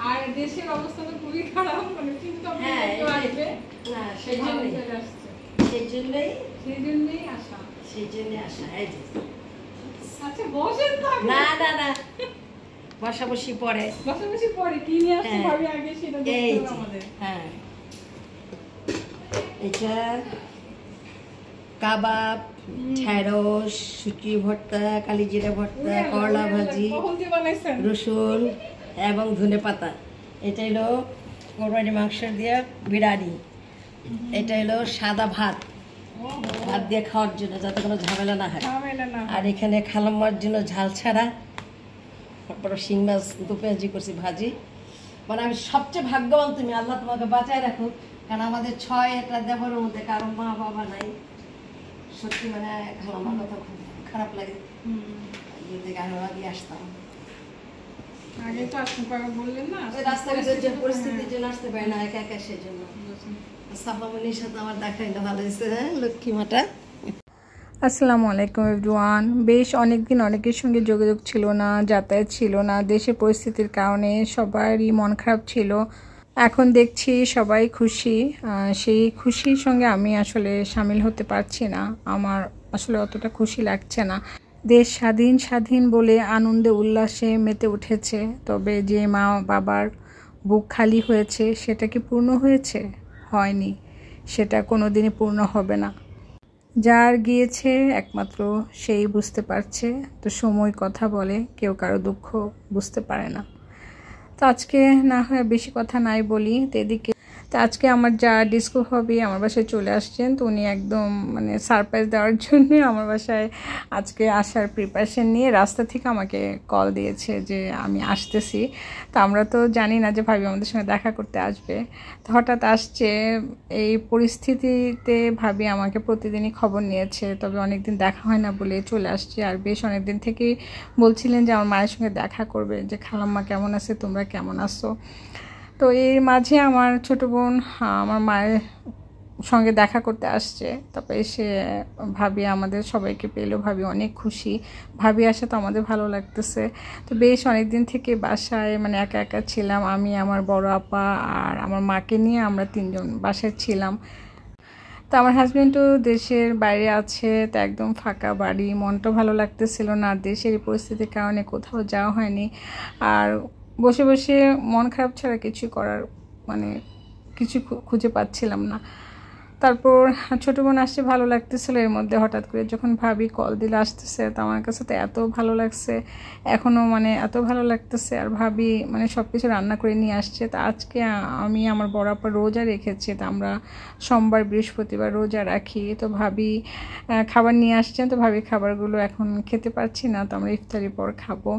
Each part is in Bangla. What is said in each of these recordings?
আর দেশের অবস্থা তো খুবই খারাপ, মানে চিন্তা আসবে না, সেই জন্যই আসা। এই যে আচ্ছা বসেন তো। না না না, বসাবসি পরে কি নিয়ে আসছে ভাবি আগে সেটা দেখতে হবে আমাদের। হ্যাঁ, এটা কাবাব, ঢেঁড়স, শুটকি ভর্তা, কালিজিরা ভর্তা, করলা ভাজি, রসুন এবং ধনেপাতা। এটা হলো কোরবানি মাংস দিয়ে বিরিয়ানি। এটা হলো সাদা ভাত দিয়ে খাওয়ার জন্য, যাতে কোনো ঝামেলা না হয়। আর এখানে খালাম্মার জন্য ঝাল ছাড়া, তারপরে শিং মাছ দু পেঁয়াজি করছি ভাজি। মানে আমি সবচেয়ে ভাগ্যবান, তুমি আল্লাহ তোমাকে বাঁচায় রাখো, কারণ আমাদের 6 দেবরের মধ্যে কারো মা বাবা নাই। সত্যি মানে খালাম্মার কথা খুব খারাপ লাগে। আসতাম আগে তো আসতে পারবো বললেন না, রাস্তাঘাটের যে পরিস্থিতির জন্য আসতে পারে না, একা একা সেজন্য। সাফামনির সাথে আমার দেখাই না, ভালো হয়েছে লক্ষ্মী মাটা। আসসালামু আলাইকুম এভরিওয়ান। বেশ অনেকদিন অনেকের সঙ্গে যোগাযোগ ছিল না, যাতায়াত ছিল না, দেশের পরিস্থিতির কারণে সবারই মন খারাপ ছিল। এখন দেখছি সবাই খুশি, সেই খুশির সঙ্গে আমি আসলে সামিল হতে পারছি না। আমার আসলে অতটা খুশি লাগছে না। দেশ স্বাধীন বলে আনন্দে উল্লাসে মেতে উঠেছে, তবে যে মা বাবার বুক খালি হয়েছে সেটা কি পূর্ণ হয়েছে? হয়নি, সেটা কোনোদিনই পূর্ণ হবে না। যার গিয়েছে একমাত্র সেই বুঝতে পারছে। তো সময় কথা বলে, কেউ কারো দুঃখ বুঝতে পারে না। তো আজকে না হয় বেশি কথা নাই বলি। তো এদিকে তো আজকে আমার যা ডিস্কো হবি আমার বাসায় চলে আসছেন। তো উনি একদম মানে সারপ্রাইজ দেওয়ার জন্য আমার বাসায় আজকে আসার প্রিপারেশন নিয়ে রাস্তা থেকে আমাকে কল দিয়েছে যে আমি আসতেছি। তো আমরা তো জানি না যে ভাবি আমাদের সঙ্গে দেখা করতে আসবে। তো হঠাৎ আসছে। এই পরিস্থিতিতে ভাবি আমাকে প্রতিদিনই খবর নিয়েছে, তবে অনেকদিন দেখা হয় না বলে চলে আসছে। আর বেশ অনেকদিন থেকেই বলছিলেন যে আমার মায়ের সঙ্গে দেখা করবে, যে খালাম্মা কেমন আছে, তোমরা কেমন আছো। তো এর মাঝে আমার ছোট বোন আমার মায়ের সঙ্গে দেখা করতে আসছে। তারপরে এসে ভাবি আমাদের সবাইকে পেলো, ভাবি অনেক খুশি। ভাবি আসে তো আমাদের ভালো লাগতেছে। তো বেশ অনেকদিন থেকে বাসায় মানে একা একা ছিলাম, আমি আমার বড় আপা আর আমার মাকে নিয়ে আমরা 3 জন বাসায় ছিলাম। তো আমার হাজব্যান্ডও দেশের বাইরে আছে, তো একদম ফাঁকা বাড়ি, মনটা ভালো লাগতেছিল না। দেশের এই পরিস্থিতির কারণে কোথাও যাওয়া হয়নি। আর বসে বসে মন খারাপ ছাড়া কিছু করার মানে কিছু খুঁজে পাচ্ছিলাম না। তারপর ছোটো বোন আসছে, ভালো লাগতেছিল। এর মধ্যে হঠাৎ করে যখন ভাবি কল দিলে আসতেছে, তো আমার কাছে তো এত ভালো লাগছে, এখনও মানে এত ভালো লাগতেছে। আর ভাবি মানে সব কিছু রান্না করে নিয়ে আসছে। তো আজকে আমি আমার বড় আপা রোজা রেখেছি, তো আমরা সোমবার বৃহস্পতিবার রোজা রাখি। তো ভাবি খাবার নিয়ে আসছেন, তো ভাবি খাবারগুলো এখন খেতে পারছি না, তো আমরা ইফতারির পর খাবো।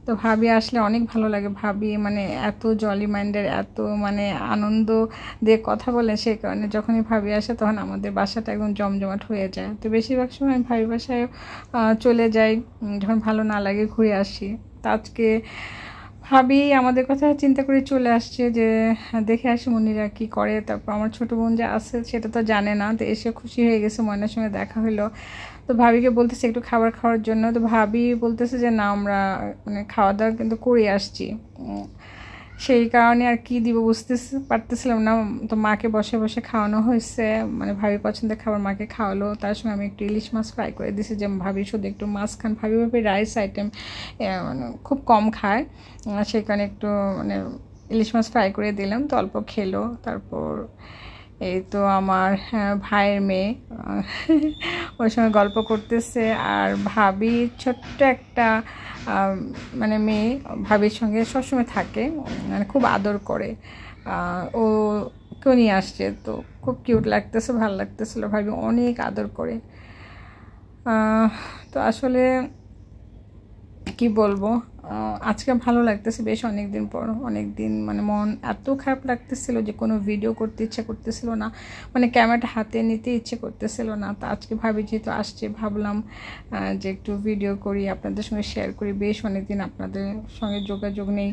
তো ভাবি আসলে অনেক ভালো লাগে। ভাবি মানে এত জলি মাইন্ডের, এত মানে আনন্দ দিয়ে কথা বলে, সেই কারণে যখনই ভাবি আসে তখন আমাদের বাসাটা একদম জমজমাট হয়ে যায়। তো বেশিরভাগ সময় আমি ভাবি বাসায় চলে যাই, যখন ভালো না লাগে ঘুরে আসি। তো আজকে ভাবি আমাদের কথা চিন্তা করে চলে আসছে যে দেখে আসি মনিরা কি করে। তারপর আমার ছোটো বোন যে আছে সেটা তো জানে না, তো এসে খুশি হয়ে গেছে, ময়নার সঙ্গে দেখা হলো। তো ভাবিকে বলতেছে একটু খাবার খাওয়ার জন্য। তো ভাবি বলতেছে যে না, আমরা মানে খাওয়া দাওয়া কিন্তু করে আসছি, সেই কারণে আর কি দিব বুঝতে পারতেছিলাম না। তো মাকে বসে বসে খাওয়ানো হয়েছে, মানে ভাবি পছন্দের খাবার মাকে খাওয়ালো। তার সঙ্গে আমি একটু ইলিশ মাছ ফ্রাই করে দিয়েছি, যে ভাবি শুধু একটু মাছ খান। ভাবি রাইস আইটেম মানে খুব কম খায়, সেই কারণে একটু মানে ইলিশ মাছ ফ্রাই করে দিলাম, তো অল্প খেলো। তারপর এই তো আমার ভাইয়ের মেয়ে ওর সঙ্গে গল্প করতেছে। আর ভাবি ছোট্ট একটা মানে মেয়ে ভাবির সঙ্গে সবসময় থাকে, মানে খুব আদর করে। ও কেউ নিয়ে আসছে, তো খুব কিউট লাগতেছে, ভালো লাগতেছিলো, ভাবি অনেক আদর করে। তো আসলে কি বলবো, আজকে ভালো লাগতেছে বেশ অনেক দিন পর, অনেক দিন মানে মন এত খারাপ লাগতেছিল যে কোনো ভিডিও করতে ইচ্ছে করতেছিল না, মানে ক্যামেরাটা হাতে নিতে ইচ্ছে করতেছিল না। তো আজকে ভাবি যেহেতু আসছে, ভাবলাম যে একটু ভিডিও করি, আপনাদের সঙ্গে শেয়ার করি, বেশ অনেক দিন আপনাদের সঙ্গে যোগাযোগ নেই।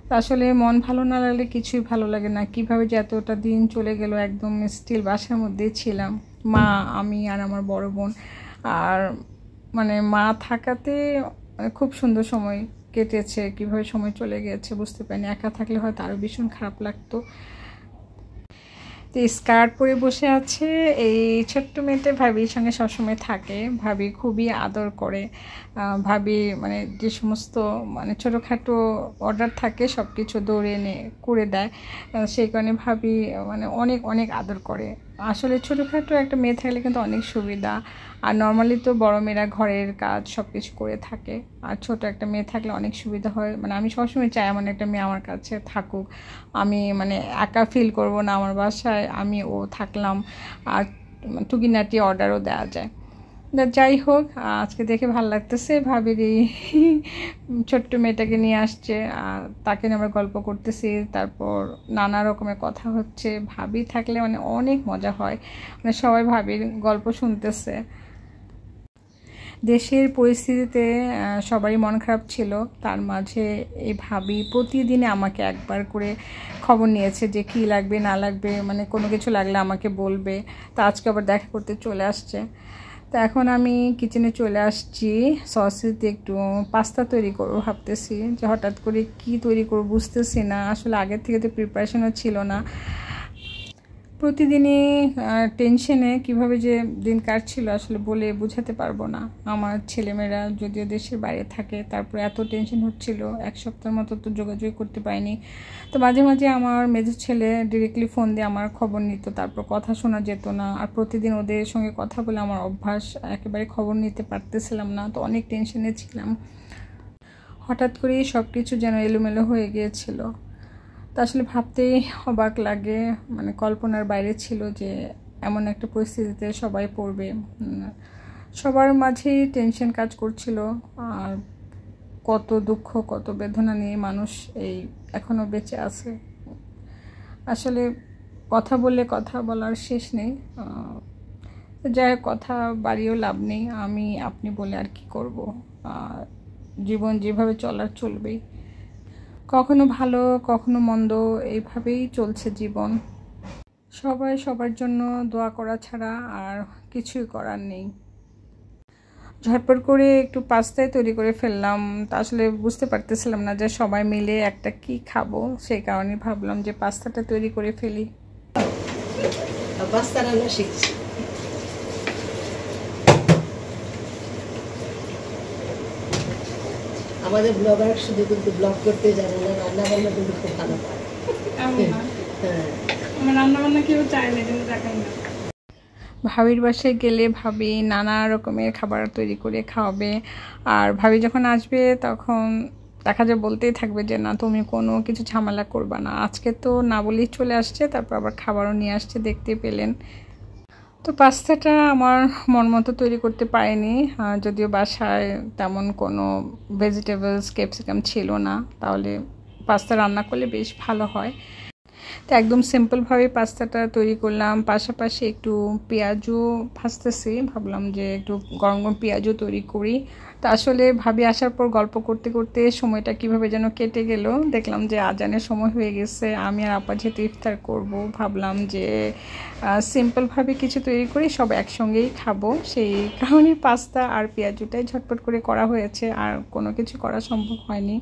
তো আসলে মন ভালো না লাগলে কিছুই ভালো লাগে না, কীভাবে যে এতটা দিন চলে গেল, একদম স্টিল বাসার মধ্যেই ছিলাম, মা, আমি আর আমার বড় বোন। আর মানে মা থাকাতে খুব সুন্দর সময় কেটেছে, কীভাবে সময় চলে গেছে বুঝতে পারিনি। একা থাকলে হয়তো আরও ভীষণ খারাপ লাগতো। তো স্কার্ট পরে বসে আছে এই ছোট্ট মেয়েটা, ভাবির সঙ্গে সবসময় থাকে, ভাবি খুবই আদর করে। ভাবি মানে যে সমস্ত মানে ছোটোখাটো অর্ডার থাকে সব কিছু দৌড়ে এনে করে দেয়, সেই কারণে ভাবি মানে অনেক অনেক আদর করে। আসলে ছোটোখাটো একটা মেয়ে থাকলে কিন্তু অনেক সুবিধা, আর নর্মালি তো বড় মেয়েরা ঘরের কাজ সব কিছু করে থাকে, আর ছোট একটা মেয়ে থাকলে অনেক সুবিধা হয়। মানে আমি সবসময় চাই এমন একটা মেয়ে আমার কাছে থাকুক, আমি মানে একা ফিল করব না, আমার বাসায় আমি ও থাকলাম, আর টুকিনাটি অর্ডারও দেওয়া যায়। যাই হোক, আজকে দেখে ভালো লাগতেছে, ভাবির এই ছোট্ট মেয়েটাকে নিয়ে আসছে, আর তাকে নিয়ে আমরা গল্প করতেছি, তারপর নানা রকমের কথা হচ্ছে। ভাবি থাকলে মানে অনেক মজা হয়, মানে সবাই ভাবির গল্প শুনতেছে। দেশের পরিস্থিতিতে সবারই মন খারাপ ছিল, তার মাঝে এই ভাবি প্রতিদিনে আমাকে একবার করে খবর নিয়েছে যে কী লাগবে না লাগবে, মানে কোনো কিছু লাগলে আমাকে বলবে। তা আজকে আবার দেখা করতে চলে আসছে। তো এখন আমি কিচেনে চলে আসছি, সসেস দিয়ে একটু পাস্তা তৈরি করবো ভাবতেছি, যে হঠাৎ করে কি তৈরি করবো বুঝতেছি না, আসলে আগের থেকে তো প্রিপারেশনও ছিল না। প্রতিদিনই টেনশনে কিভাবে যে দিন কাটছিল আসলে বলে বোঝাতে পারবো না। আমার ছেলেমেয়েরা যদিও দেশের বাইরে থাকে, তারপর এত টেনশন হচ্ছিল, এক সপ্তাহের মতো তো যোগাযোগ করতে পারিনি। তো মাঝে মাঝে আমার মেজর ছেলে ডিরেক্টলি ফোন দিয়ে আমার খবর নিত, তারপর কথা শোনা যেত না, আর প্রতিদিন ওদের সঙ্গে কথা বলে আমার অভ্যাস, একেবারে খবর নিতে পারতেছিলাম না, তো অনেক টেনশনে ছিলাম। হঠাৎ করেই সব কিছু যেন এলোমেলো হয়ে গিয়েছিল। তা আসলে ভাবতেই অবাক লাগে, মানে কল্পনার বাইরে ছিল যে এমন একটা পরিস্থিতিতে সবাই পড়বে। সবার মাঝেই টেনশন কাজ করছিল, আর কত দুঃখ কত বেদনা নিয়ে মানুষ এই এখনও বেঁচে আছে। আসলে কথা বললে কথা বলার শেষ নেই, যাই কথা বাড়িয়েও লাভ নেই, আমি আপনি বলে আর কি করব। জীবন যেভাবে চলার চলবেই, কখনো ভালো কখনো মন্দ, এইভাবেই চলছে জীবন। সবাই সবার জন্য দোয়া করা ছাড়া আর কিছুই করার নেই। ঝটপট করে একটু পাস্তাই তৈরি করে ফেললাম, তা আসলে বুঝতে পারতেছিলাম না যে সবাই মিলে একটা কি খাবো, সেই কারণে ভাবলাম যে পাস্তাটা তৈরি করে ফেলি। পাস্তা রান্না শিখছি। আমাদের ব্লগার শুধু কিন্তু ব্লগ করতে জানে না, রান্না বান্না কিন্তু খুব ভালো পায়। আমার রান্না বান্না কেউ চায় না, কিন্তু দেখাই না। ভাবির বাসায় গেলে ভাবি নানা রকমের খাবার তৈরি করে খাওয়াবে, আর ভাবি যখন আসবে তখন দেখা যায় বলতেই থাকবে যে না তুমি কোনো কিছু ঝামেলা করবা না। আজকে তো না বলেই চলে আসছে, তারপর আবার খাবারও নিয়ে আসছে, দেখতে পেলেন। তো পাস্তাটা আমার মন মতো তৈরি করতে পারিনি, যদিও বাসায় তেমন কোনো ভেজিটেবলস ক্যাপসিকাম ছিল না, তাহলে পাস্তা রান্না করলে বেশ ভালো হয়। তো একদম সিম্পলভাবে পাস্তাটা তৈরি করলাম, পাশাপাশি একটু পেঁয়াজও ভাজতেছি, ভাবলাম যে একটু গরম গরম পেঁয়াজও তৈরি করি। তো আসলে ভাবি আসার পর গল্প করতে করতে সময়টা কিভাবে যেন কেটে গেল, দেখলাম যে আজানের সময় হয়ে গেছে। আমি আর আপা যেহেতু ইফতার করব, ভাবলাম যে সিম্পলভাবে কিছু তৈরি করি, সব একসঙ্গেই খাবো, সেই কারণে পাস্তা আর পেঁয়াজটাই ঝটপট করে করা হয়েছে, আর কোনো কিছু করা সম্ভব হয়নি।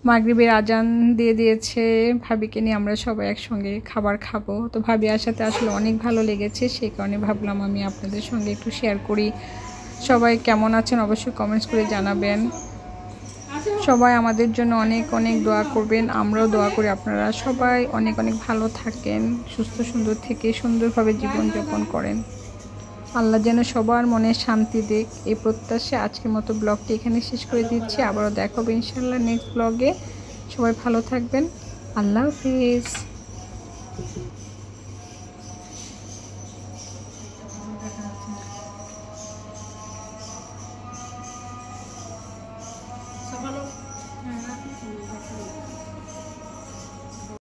মাগরিবের আজান দিয়ে দিয়েছে, ভাবিকে নিয়ে আমরা সবাই একসঙ্গে খাবার খাবো। তো ভাবি আসাতে আসলে অনেক ভালো লেগেছে, সেই কারণে ভাবলাম আমি আপনাদের সঙ্গে একটু শেয়ার করি। সবাই কেমন আছেন অবশ্যই কমেন্টস করে জানাবেন। সবাই আমাদের জন্য অনেক অনেক দোয়া করবেন, আমরাও দোয়া করি আপনারা সবাই অনেক অনেক ভালো থাকেন, সুস্থ সুন্দর থেকে সুন্দরভাবে জীবনযাপন করেন। আল্লাহ যেন সবার মনে শান্তি দিক, এই প্রত্যাশা আজকের মতো ব্লগটি এখানে শেষ করে দিচ্ছি। আবারও দেখাবো ইনশাআল্লাহ নেক্সট ব্লগে। সবাই ভালো থাকবেন, আল্লাহ হাফিজ। সকালও